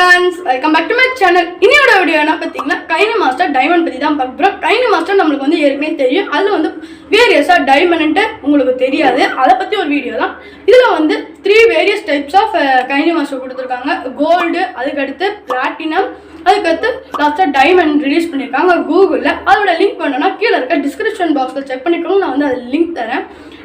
friends, welcome back to my channel. இன்னையோட video என்ன பார்த்தீங்கன்னா கைனமாஸ்டர் டைமண்ட் பத்தி தான் பார்க்க போறோம். கைனமாஸ்டர் நமக்கு வந்து ஏற்கனவே தெரியும். அதுல வந்து வேரியஸா டைமண்ட் உங்களுக்கு தெரியாது. அத பத்தி ஒரு வீடியோ தான். இதுல வந்து 3 வேரியஸ் டைப்ஸ் ஆஃப் கைனமாஸ்டர் கொடுத்திருக்காங்க. கோல்ட், அதுக்கு அடுத்து பிளாட்டினம், அதுக்கு அடுத்து லாஸ்டா டைமண்ட் ரிலீஸ் பண்ணிருக்காங்க கூகுள்ல. அதோட லிங்க் வேணும்னா கீழே இருக்க டிஸ்கிரிப்ஷன் பாக்ஸ்ல செக் பண்ணிக்கோங்க. நான் வந்து அது லிங்க் தரேன்.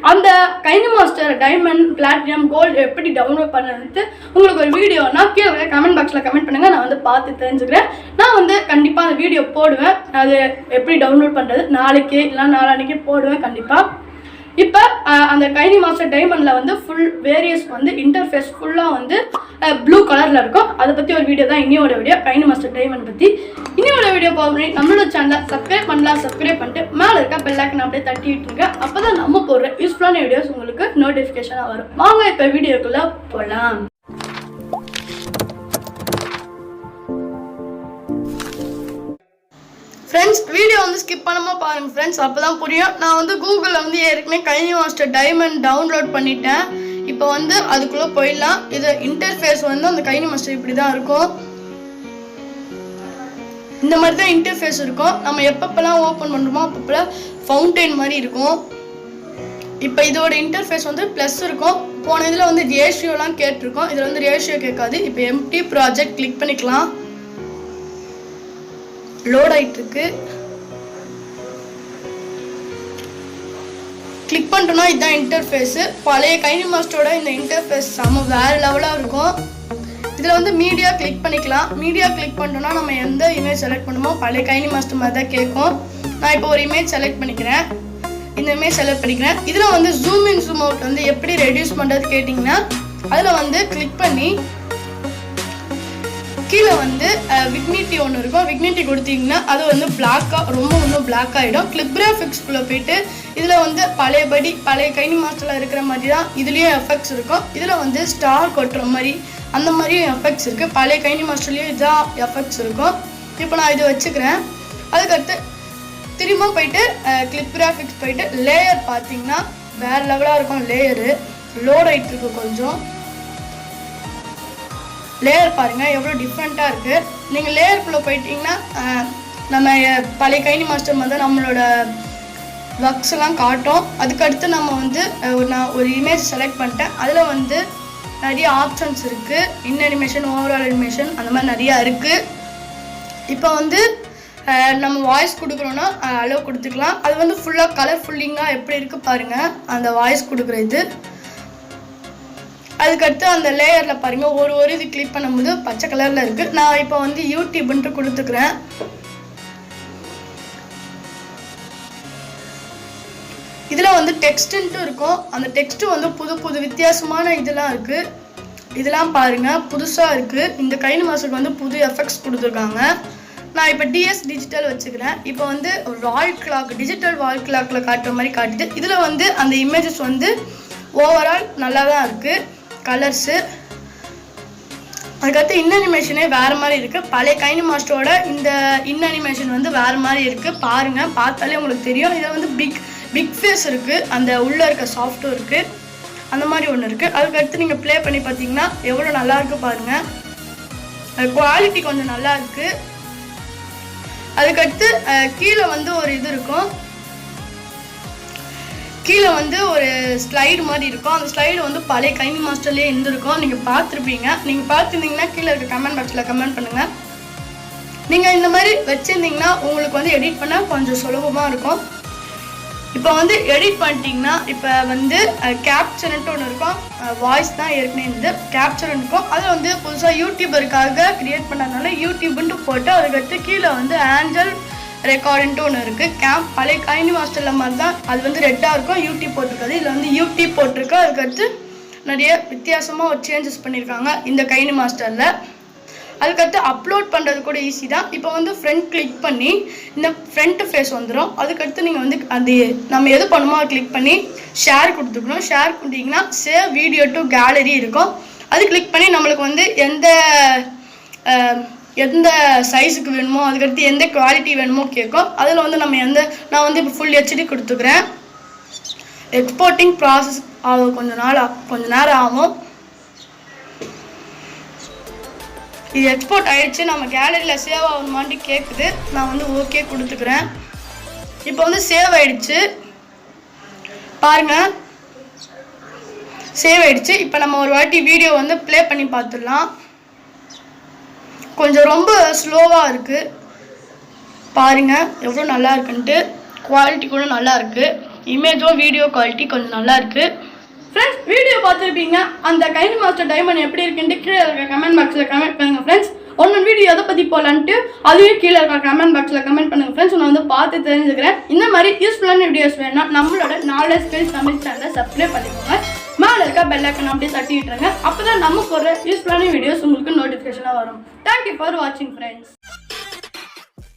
அந்த கைனமாஸ்டர் டைமண்ட், பிளாட்டினம், கோல்டு எப்படி டவுன்லோட் பண்ணுறது உங்களுக்கு ஒரு வீடியோனா கீழே கமெண்ட் பாக்ஸில் கமெண்ட் பண்ணுங்கள். நான் வந்து பார்த்து தெரிஞ்சுக்கிறேன். நான் வந்து கண்டிப்பாக அந்த வீடியோ போடுவேன். அது எப்படி டவுன்லோட் பண்ணுறது நாளைக்கு இல்லை நாளான்னைக்கு போடுவேன் கண்டிப்பாக. இப்போ அந்த கைனமாஸ்டர் டைமண்டில் வந்து ஃபுல் வேரியஸ் வந்து இன்டர்ஃபேஸ் ஃபுல்லாக வந்து ப்ளூ கலரில் இருக்கும். அதை பற்றி ஒரு வீடியோ தான் இன்னியோட வீடியோ, கைனமாஸ்டர் டைமண்ட் பற்றி. இன்னியோட வீடியோ போக நம்மளோட சேனலை சப்ஸ்கிரைப் பண்ணலாம். சப்ஸ்கிரைப் பண்ணிட்டு மேலே இருக்க பெல் ஐக்கன் அப்படியே தட்டி விட்டுருங்க. அப்போ தான் நம்ம போடுற யூஸ்ஃபுல்லான வீடியோஸ் உங்களுக்கு நோட்டிஃபிகேஷனாக வரும். வாங்க இப்போ வீடியோக்குள்ளே போகலாம். ஃப்ரெண்ட்ஸ், வீடியோ வந்து ஸ்கிப் பண்ணாமல் பாருங்கள் ஃப்ரெண்ட்ஸ், அப்போ தான் புரியும். நான் வந்து கூகுளில் வந்து ஏற்கனவே கைனமாஸ்டர் டைமண்ட் டவுன்லோட் பண்ணிட்டேன். இப்போ வந்து அதுக்குள்ளே போயிடலாம். இது இன்டர்ஃபேஸ் வந்து அந்த கைனமாஸ்டர் இப்படி தான் இருக்கும். இந்த மாதிரி தான் இன்டர்ஃபேஸ் இருக்கும். நம்ம எப்பப்பெல்லாம் ஓப்பன் பண்ணுறோமோ அப்பப்பெல்லாம் ஃபவுண்டைன் மாதிரி இருக்கும். இப்போ இதோட இன்டர்ஃபேஸ் வந்து ப்ளஸ் இருக்கும். போன இதில் வந்து ரேஷியோலாம் கேட்டிருக்கோம். இதில் வந்து ரேஷியோ கேட்காது. இப்போ எம்டி ப்ராஜெக்ட் கிளிக் பண்ணிக்கலாம். லோட் ஆயிட்டு இருக்கு. கிளிக் பண்ணிட்டோம்னா இதுதான் இன்டர்ஃபேஸ். பழைய கைனமாஸ்டரோட இந்த இன்டர்ஃபேஸ் செம்ம வேற லெவலாக இருக்கும். இதில் வந்து மீடியா கிளிக் பண்ணிக்கலாம். மீடியா கிளிக் பண்ணிட்டோம்னா நம்ம எந்த இமேஜ் செலக்ட் பண்ணுமோ பழைய கைனமாஸ்டர் மாதிரி தான் கேட்கும். நான் இப்போ ஒரு இமேஜ் செலக்ட் பண்ணிக்கிறேன். இந்த இமேஜ் செலக்ட் பண்ணிக்கிறேன். இதில் வந்து ஜூம் இன் ஜூம் அவுட் வந்து எப்படி ரெடியூஸ் பண்ணுறது கேட்டிங்கன்னா அதில் வந்து கிளிக் பண்ணி கீழே வந்து விக்னிட்டி ஒன்று இருக்கும். விக்னிட்டி கொடுத்தீங்கன்னா அது வந்து பிளாக்காக ரொம்ப இன்னும் பிளாக் ஆகிடும். கிளிப்கிராஃபிக்ஸ்குள்ளே போயிட்டு இதில் வந்து பழைய கைனமாஸ்டரில் இருக்கிற மாதிரி தான் இதுலேயும் எஃபெக்ட்ஸ் இருக்கும். இதில் வந்து ஸ்டார் கொட்டுற மாதிரி அந்த மாதிரியும் எஃபெக்ட்ஸ் இருக்குது. பழைய கைனமாஸ்டர்லேயும் இதான் எஃபெக்ட்ஸ் இருக்கும். இப்போ நான் இது வச்சுக்கிறேன். அதுக்கடுத்து திரும்ப போயிட்டு கிளிப்கிராஃபிக்ஸ் போயிட்டு லேயர் பார்த்தீங்கன்னா வேறு லெவலாக இருக்கும். லேயரு லோட் ஆகிட்டு இருக்கு. கொஞ்சம் லேயர் பாருங்கள் எவ்வளோ டிஃப்ரெண்ட்டாக இருக்குது. நீங்கள் லேயருக்குள்ளே போயிட்டீங்கன்னா நம்ம பழைய கைனமாஸ்டர் வந்து நம்மளோட ஒர்க்ஸ் எல்லாம் காட்டும். அதுக்கடுத்து நம்ம வந்து நான் ஒரு இமேஜ் செலக்ட் பண்ணிட்டேன். அதில் வந்து நிறைய ஆப்ஷன்ஸ் இருக்குது. இன் அனிமேஷன், ஓவரால் அனிமேஷன், அந்த மாதிரி நிறையா இருக்குது. இப்போ வந்து நம்ம வாய்ஸ் கொடுக்குறோன்னா அளவு கொடுத்துக்கலாம். அது வந்து ஃபுல்லாக கலர்ஃபுல்லிங்காக எப்படி இருக்குது பாருங்கள் அந்த வாய்ஸ் கொடுக்குற இது. அதுக்கடுத்து அந்த லேயரில் பாருங்கள் ஒரு இது கிளிக் பண்ணும்போது பச்சை கலரில் இருக்குது. நான் இப்போ வந்து யூடியூப்ன்ட்டு கொடுத்துக்கிறேன். இதில் வந்து டெக்ஸ்ட்டுன்ட்டு இருக்கும். அந்த டெக்ஸ்ட்டு வந்து புது வித்தியாசமான இதெல்லாம் இருக்குது. இதெல்லாம் பாருங்கள் புதுசாக இருக்குது. இந்த கைனமாஸ்டருக்கு வந்து புது எஃபெக்ட்ஸ் கொடுத்துருக்காங்க. நான் இப்போ டிஎஸ் டிஜிட்டல் வச்சுக்கிறேன். இப்போ வந்து வால் கிளாக், டிஜிட்டல் வால் கிளாக்கில் காட்டுற மாதிரி காட்டுது. இதில் வந்து அந்த இமேஜஸ் வந்து ஓவரால் நல்லா தான் இருக்குது. கலர்ஸு அதுக்கடுத்து இன் அனிமேஷனே வேறு மாதிரி இருக்குது. பழைய கைனமாஸ்டரோட இந்த இன் அனிமேஷன் வந்து வேறு மாதிரி இருக்குது. பாருங்கள், பார்த்தாலே உங்களுக்கு தெரியும். இதில் வந்து பிக் ஃபேஸ் இருக்குது. அந்த உள்ளே இருக்க சாஃப்ட்வேர் இருக்குது. அந்த மாதிரி ஒன்று இருக்குது. அதுக்கடுத்து நீங்கள் ப்ளே பண்ணி பார்த்தீங்கன்னா எவ்வளோ நல்லாயிருக்கு பாருங்கள். குவாலிட்டி கொஞ்சம் நல்லா இருக்குது. அதுக்கடுத்து கீழே வந்து ஒரு இது இருக்கும். கீழே வந்து ஒரு ஸ்லைடு மாதிரி இருக்கும். அந்த ஸ்லைடு வந்து பழைய கைனமாஸ்டர்லேயே இருந்திருக்கும். நீங்கள் பார்த்துருப்பீங்க. நீங்கள் பார்த்துருந்தீங்கன்னா கீழே இருக்க கமெண்ட் பாக்ஸில் கமெண்ட் பண்ணுங்கள். நீங்கள் இந்த மாதிரி வச்சுருந்தீங்கன்னா உங்களுக்கு வந்து எடிட் பண்ண கொஞ்சம் சுலபமாக இருக்கும். இப்போ வந்து எடிட் பண்ணிட்டீங்கன்னா இப்போ வந்து கேப்சர்ன்ட்டு ஒன்று இருக்கும். வாய்ஸ் தான் ஏற்கனவே இருந்து கேப்சர் இருக்கும். அதில் வந்து புதுசாக யூடியூபருக்காக க்ரியேட் பண்ணதுனால யூடியூப்ன்ட்டு போட்டு அதுக்கடுத்து கீழே வந்து ஆஞ்சல் ரெக்கார்டுன்ட்டு ஒன்று இருக்குது. பழைய கைனமாஸ்டரில் மாதிரி தான் அது வந்து ரெட்டாக இருக்கும். யூடியூப் போட்டிருக்காது. இதில் வந்து யூடியூப் போட்டிருக்கு. அதுக்கடுத்து நிறைய வித்தியாசமாக ஒரு சேஞ்சஸ் பண்ணியிருக்காங்க இந்த கைனமாஸ்டரில். அதுக்கடுத்து அப்லோட் பண்ணுறது கூட ஈஸி தான். இப்போ வந்து ஃப்ரண்ட் கிளிக் பண்ணி இந்த ஃப்ரண்ட் ஃபேஸ் வந்துடும். அதுக்கடுத்து நீங்கள் வந்து அது நம்ம எது பண்ணுமோ அதை கிளிக் பண்ணி ஷேர் கொடுத்துக்கணும். ஷேர் கொடுத்தீங்கன்னா சேவ் வீடியோ டு கேலரி இருக்கும். அது கிளிக் பண்ணி நம்மளுக்கு வந்து எந்த சைஸுக்கு வேணுமோ அதுக்கடுத்து எந்த குவாலிட்டி வேணுமோ கேட்கும். அதில் வந்து நம்ம நான் வந்து இப்போ ஃபுல் ஹெச்டி கொடுத்துக்கிறேன். எக்ஸ்போர்ட்டிங் ப்ராசஸ் கொஞ்ச நேரம் ஆகும். இது எக்ஸ்போர்ட் ஆகிடுச்சு. நம்ம கேலரியில் சேவ் ஆகணுமான்ட்டு கேட்குது. நான் வந்து ஓகே கொடுத்துக்கிறேன். இப்போ வந்து சேவ் ஆகிடுச்சு பாருங்கள், சேவ் ஆகிடுச்சு. இப்போ நம்ம ஒரு வாட்டி வீடியோ வந்து ப்ளே பண்ணி பார்த்துடலாம். கொஞ்சம் ரொம்ப ஸ்லோவாக இருக்குது பாருங்கள் எவ்வளோ நல்லா இருக்குன்ட்டு. குவாலிட்டி கூட நல்லா இருக்குது. இமேஜோ வீடியோ குவாலிட்டி கொஞ்சம் நல்லா இருக்குது. ஃப்ரெண்ட்ஸ் வீடியோ பார்த்துருப்பீங்க. அந்த கைனி மாஸ்டர் டைமண்ட் எப்படி இருக்குன்ட்டு கீழே இருக்க கமெண்ட் பாக்ஸில் கமெண்ட் பண்ணுங்கள் ஃப்ரெண்ட்ஸ். ஒன்று வீடியோ எதை பற்றி போகலான்ட்டு அதையும் கீழே இருக்க கமெண்ட் பாக்ஸில் கமெண்ட் பண்ணுங்கள் ஃப்ரெண்ட்ஸ். நான் வந்து பார்த்து தெரிஞ்சுக்கிறேன். இந்த மாதிரி யூஸ்ஃபுல்லான வீடியோஸ் வேணும்னா நம்மளோட நாலேஜ் ஸ்கில்ஸ் தமிழ் சேனலை சப்ஸ்கிரைப் பண்ணிக்கோங்க. மேலே இருக்க பெல் ஐக்கன் அப்படியே தட்டி விட்டுருங்க. அப்போ தான் நமக்கு ஒரு யூஸ்ஃபுல்லான வீடியோஸ் உங்களுக்கு நோட்டிஃபிகேஷனாக வரும். தேங்க்யூ ஃபார் வாட்சிங் ஃப்ரெண்ட்ஸ்.